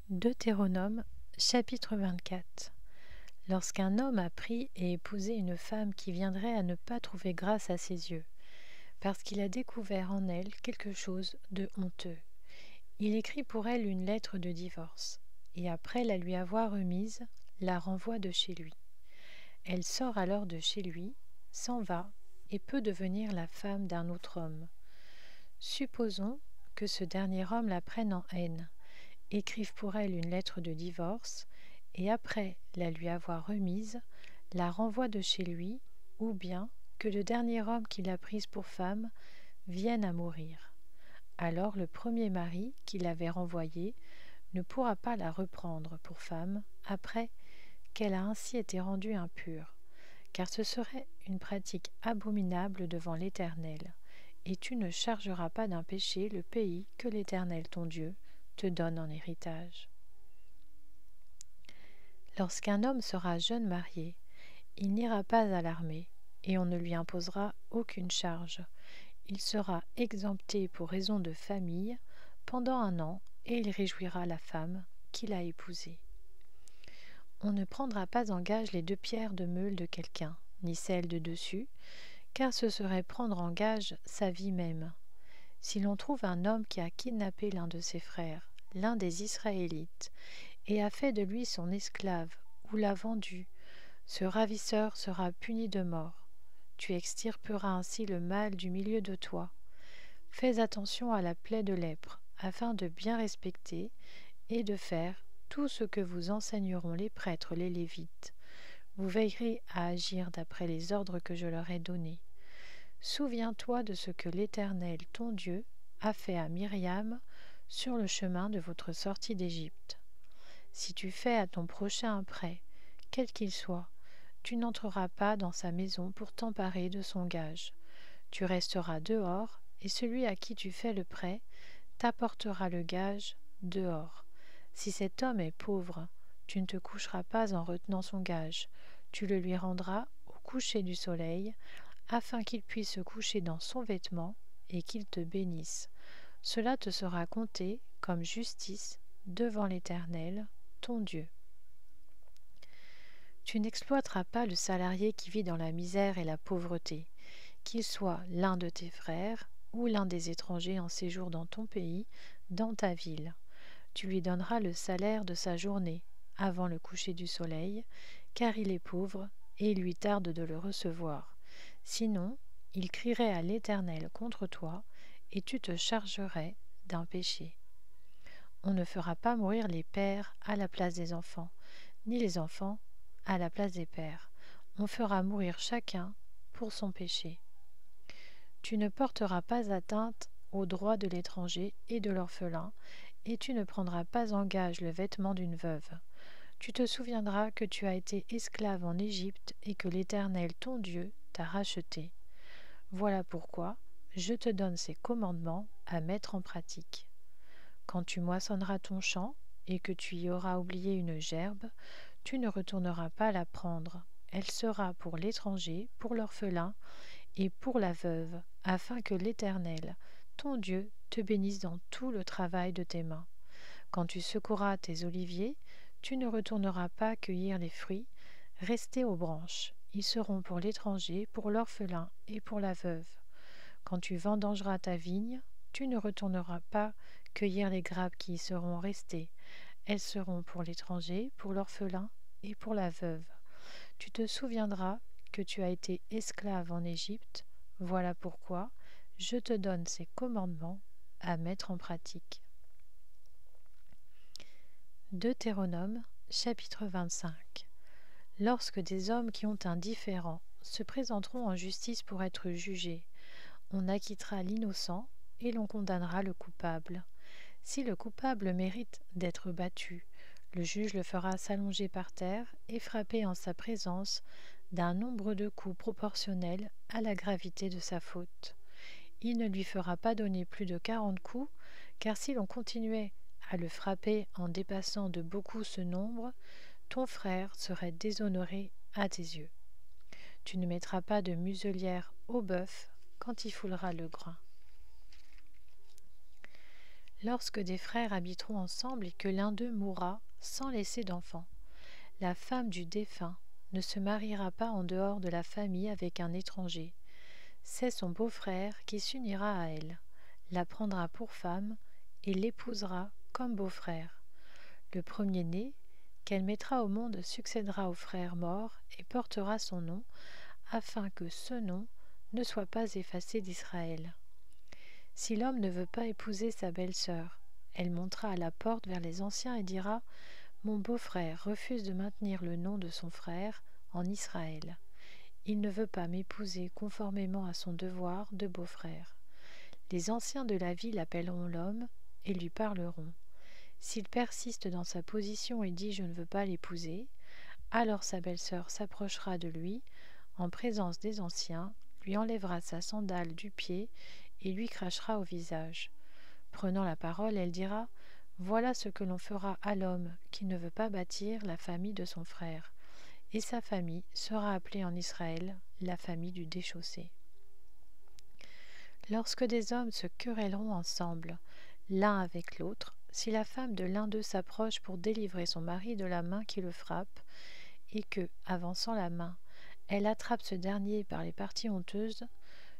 Deutéronome, chapitre 24. Lorsqu'un homme a pris et épousé une femme qui viendrait à ne pas trouver grâce à ses yeux, parce qu'il a découvert en elle quelque chose de honteux, il écrit pour elle une lettre de divorce, et après la lui avoir remise, la renvoie de chez lui. Elle sort alors de chez lui, s'en va, et peut devenir la femme d'un autre homme. Supposons que ce dernier homme la prenne en haine, écrive pour elle une lettre de divorce, et après la lui avoir remise, la renvoie de chez lui, ou bien que le dernier homme qui l'a prise pour femme vienne à mourir. Alors le premier mari qui l'avait renvoyée ne pourra pas la reprendre pour femme après qu'elle a ainsi été rendue impure, car ce serait une pratique abominable devant l'Éternel, et tu ne chargeras pas d'un péché le pays que l'Éternel ton Dieu te donne en héritage. Lorsqu'un homme sera jeune marié, il n'ira pas à l'armée, et on ne lui imposera aucune charge. Il sera exempté pour raison de famille pendant 1 an, et il réjouira la femme qu'il a épousée. On ne prendra pas en gage les 2 pierres de meule de quelqu'un, ni celles de dessus, car ce serait prendre en gage sa vie même. Si l'on trouve un homme qui a kidnappé l'un de ses frères, l'un des Israélites, et a fait de lui son esclave, ou l'a vendu, ce ravisseur sera puni de mort. Tu extirperas ainsi le mal du milieu de toi. Fais attention à la plaie de lèpre, afin de bien respecter et de faire tout ce que vous enseigneront les prêtres, les Lévites. Vous veillerez à agir d'après les ordres que je leur ai donnés. Souviens-toi de ce que l'Éternel, ton Dieu, a fait à Myriam sur le chemin de votre sortie d'Égypte. Si tu fais à ton prochain un prêt, quel qu'il soit, tu n'entreras pas dans sa maison pour t'emparer de son gage. Tu resteras dehors, et celui à qui tu fais le prêt t'apportera le gage dehors. Si cet homme est pauvre, tu ne te coucheras pas en retenant son gage. Tu le lui rendras au coucher du soleil, afin qu'il puisse se coucher dans son vêtement et qu'il te bénisse. Cela te sera compté comme justice devant l'Éternel, ton Dieu. Tu n'exploiteras pas le salarié qui vit dans la misère et la pauvreté, qu'il soit l'un de tes frères ou l'un des étrangers en séjour dans ton pays, dans ta ville. Tu lui donneras le salaire de sa journée, avant le coucher du soleil, car il est pauvre et il lui tarde de le recevoir. Sinon, il crierait à l'Éternel contre toi, et tu te chargerais d'un péché. On ne fera pas mourir les pères à la place des enfants, ni les enfants à la place des pères. On fera mourir chacun pour son péché. Tu ne porteras pas atteinte aux droits de l'étranger et de l'orphelin, et tu ne prendras pas en gage le vêtement d'une veuve. Tu te souviendras que tu as été esclave en Égypte et que l'Éternel ton Dieu t'a racheté. Voilà pourquoi je te donne ces commandements à mettre en pratique. Quand tu moissonneras ton champ et que tu y auras oublié une gerbe, tu ne retourneras pas la prendre. Elle sera pour l'étranger, pour l'orphelin et pour la veuve, afin que l'Éternel, ton Dieu, te bénisse dans tout le travail de tes mains. Quand tu secoueras tes oliviers, tu ne retourneras pas cueillir les fruits, restés aux branches. Ils seront pour l'étranger, pour l'orphelin et pour la veuve. Quand tu vendangeras ta vigne, tu ne retourneras pas cueillir les grappes qui y seront restées. Elles seront pour l'étranger, pour l'orphelin et pour la veuve. Tu te souviendras que tu as été esclave en Égypte. Voilà pourquoi je te donne ces commandements à mettre en pratique. Deutéronome, chapitre 25. Lorsque des hommes qui ont un différend se présenteront en justice pour être jugés, on acquittera l'innocent et l'on condamnera le coupable. Si le coupable mérite d'être battu, le juge le fera s'allonger par terre et frapper en sa présence d'un nombre de coups proportionnel à la gravité de sa faute. Il ne lui fera pas donner plus de 40 coups, car si l'on continuait à le frapper en dépassant de beaucoup ce nombre, ton frère serait déshonoré à tes yeux. Tu ne mettras pas de muselière au bœuf quand il foulera le grain. lorsque des frères habiteront ensemble et que l'un d'eux mourra sans laisser d'enfant, la femme du défunt ne se mariera pas en dehors de la famille avec un étranger. C'est son beau-frère qui s'unira à elle, la prendra pour femme et l'épousera comme beau-frère. Le premier-né qu'elle mettra au monde succédera au frère mort et portera son nom, afin que ce nom ne soit pas effacé d'Israël. Si l'homme ne veut pas épouser sa belle-sœur, elle montera à la porte vers les anciens et dira : « Mon beau-frère refuse de maintenir le nom de son frère en Israël. Il ne veut pas m'épouser conformément à son devoir de beau-frère. » Les anciens de la ville appelleront l'homme et lui parleront. S'il persiste dans sa position et dit « Je ne veux pas l'épouser », alors sa belle-sœur s'approchera de lui en présence des anciens, lui enlèvera sa sandale du pied et lui crachera au visage. Prenant la parole, elle dira : « Voilà ce que l'on fera à l'homme qui ne veut pas bâtir la famille de son frère, et sa famille sera appelée en Israël la famille du déchaussé. » Lorsque des hommes se querelleront ensemble, l'un avec l'autre, si la femme de l'un d'eux s'approche pour délivrer son mari de la main qui le frappe, et que, avançant la main, elle attrape ce dernier par les parties honteuses,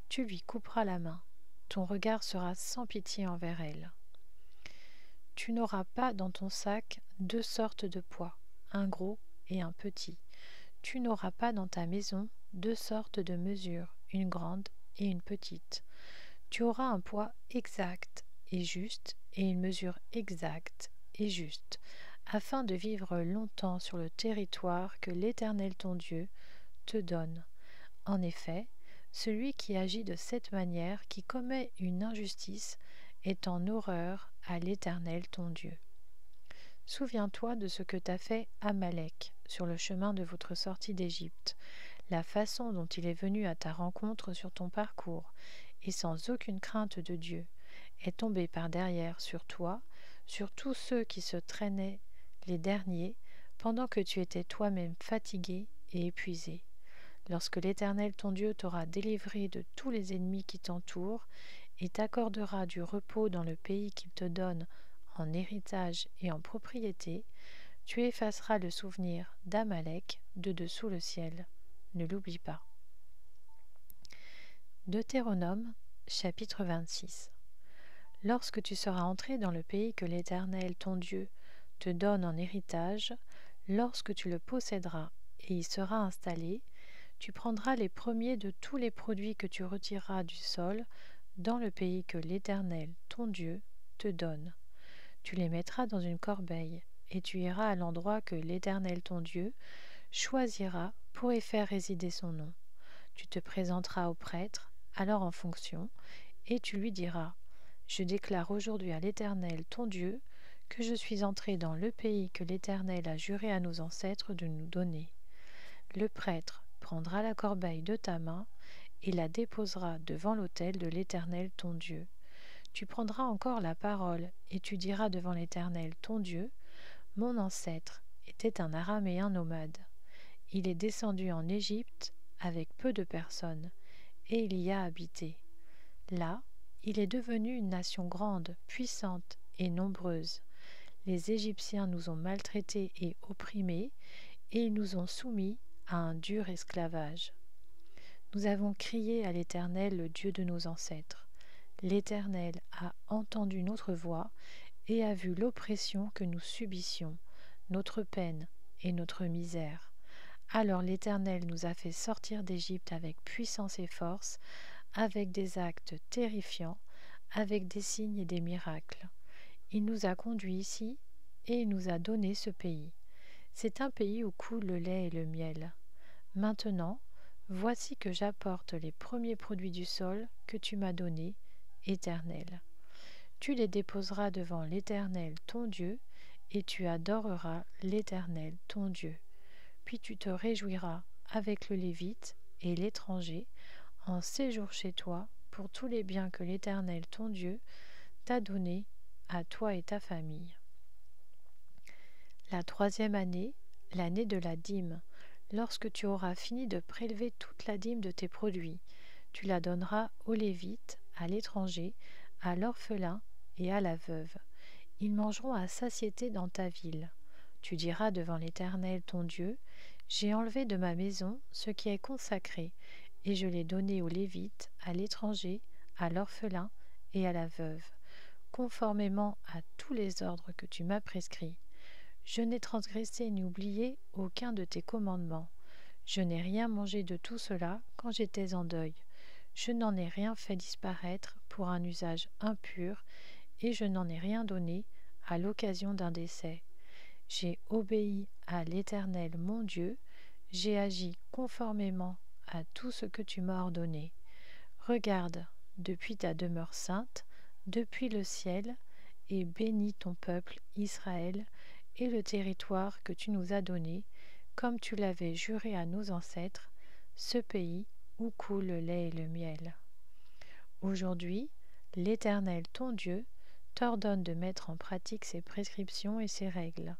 tu lui couperas la main. Ton regard sera sans pitié envers elle. Tu n'auras pas dans ton sac 2 sortes de poids, un gros et un petit. Tu n'auras pas dans ta maison 2 sortes de mesures, une grande et une petite. Tu auras un poids exact et juste et une mesure exacte et juste, afin de vivre longtemps sur le territoire que l'Éternel ton Dieu te donne. En effet, celui qui agit de cette manière, qui commet une injustice, est en horreur à l'Éternel ton Dieu. Souviens-toi de ce que t'a fait Amalek sur le chemin de votre sortie d'Égypte, la façon dont il est venu à ta rencontre sur ton parcours, et sans aucune crainte de Dieu, est tombé par derrière sur toi, sur tous ceux qui se traînaient les derniers, pendant que tu étais toi-même fatigué et épuisé. Lorsque l'Éternel ton Dieu t'aura délivré de tous les ennemis qui t'entourent, et t'accordera du repos dans le pays qu'il te donne en héritage et en propriété, tu effaceras le souvenir d'Amalek de dessous le ciel. Ne l'oublie pas. Deutéronome, chapitre 26. Lorsque tu seras entré dans le pays que l'Éternel ton Dieu te donne en héritage, lorsque tu le posséderas et y seras installé, tu prendras les premiers de tous les produits que tu retireras du sol dans le pays que l'Éternel ton Dieu te donne. Tu les mettras dans une corbeille, et tu iras à l'endroit que l'Éternel ton Dieu choisira pour y faire résider son nom. Tu te présenteras au prêtre, alors en fonction, et tu lui diras : Je déclare aujourd'hui à l'Éternel ton Dieu que je suis entré dans le pays que l'Éternel a juré à nos ancêtres de nous donner. Le prêtre prendra la corbeille de ta main et la déposera devant l'autel de l'Éternel ton Dieu. Tu prendras encore la parole et tu diras devant l'Éternel ton Dieu : Mon ancêtre était un Araméen nomade. Il est descendu en Égypte avec peu de personnes, et il y a habité. Là, il est devenu une nation grande, puissante et nombreuse. Les Égyptiens nous ont maltraités et opprimés, et ils nous ont soumis à un dur esclavage. Nous avons crié à l'Éternel, le Dieu de nos ancêtres. L'Éternel a entendu notre voix et a vu l'oppression que nous subissions, notre peine et notre misère. Alors l'Éternel nous a fait sortir d'Égypte avec puissance et force, avec des actes terrifiants, avec des signes et des miracles. Il nous a conduits ici et il nous a donné ce pays. C'est un pays où coule le lait et le miel. Maintenant, voici que j'apporte les premiers produits du sol que tu m'as donnés, Éternel. Tu les déposeras devant l'Éternel ton Dieu, et tu adoreras l'Éternel ton Dieu. Puis tu te réjouiras avec le Lévite et l'étranger en séjour chez toi pour tous les biens que l'Éternel ton Dieu t'a donnés à toi et ta famille. La 3e année, l'année de la dîme, lorsque tu auras fini de prélever toute la dîme de tes produits, tu la donneras aux Lévites, à l'étranger, à l'orphelin et à la veuve. Ils mangeront à satiété dans ta ville. Tu diras devant l'Éternel ton Dieu, j'ai enlevé de ma maison ce qui est consacré, et je l'ai donné aux Lévites, à l'étranger, à l'orphelin et à la veuve, conformément à tous les ordres que tu m'as prescrits. Je n'ai transgressé ni oublié aucun de tes commandements. Je n'ai rien mangé de tout cela quand j'étais en deuil. Je n'en ai rien fait disparaître pour un usage impur, et je n'en ai rien donné à l'occasion d'un décès. J'ai obéi à l'Éternel mon Dieu, j'ai agi conformément à tout ce que tu m'as ordonné. Regarde, depuis ta demeure sainte, depuis le ciel, et bénis ton peuple Israël et le territoire que tu nous as donné, comme tu l'avais juré à nos ancêtres, ce pays où coule le lait et le miel. Aujourd'hui, l'Éternel ton Dieu t'ordonne de mettre en pratique ses prescriptions et ses règles.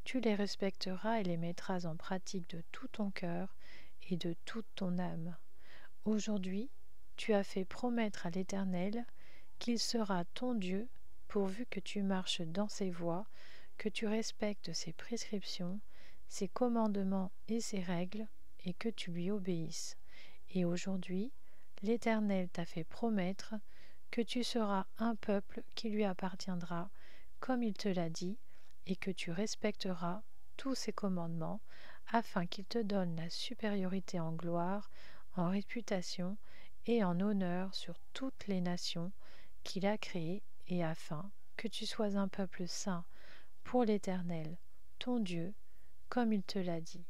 Tu les respecteras et les mettras en pratique de tout ton cœur et de toute ton âme. Aujourd'hui, tu as fait promettre à l'Éternel qu'il sera ton Dieu, pourvu que tu marches dans ses voies, que tu respectes ses prescriptions, ses commandements et ses règles, et que tu lui obéisses. Et aujourd'hui, l'Éternel t'a fait promettre que tu seras un peuple qui lui appartiendra, comme il te l'a dit, et que tu respecteras tous ses commandements, afin qu'il te donne la supériorité en gloire, en réputation et en honneur sur toutes les nations qu'il a créées, et afin que tu sois un peuple saint pour l'Éternel, ton Dieu, comme il te l'a dit.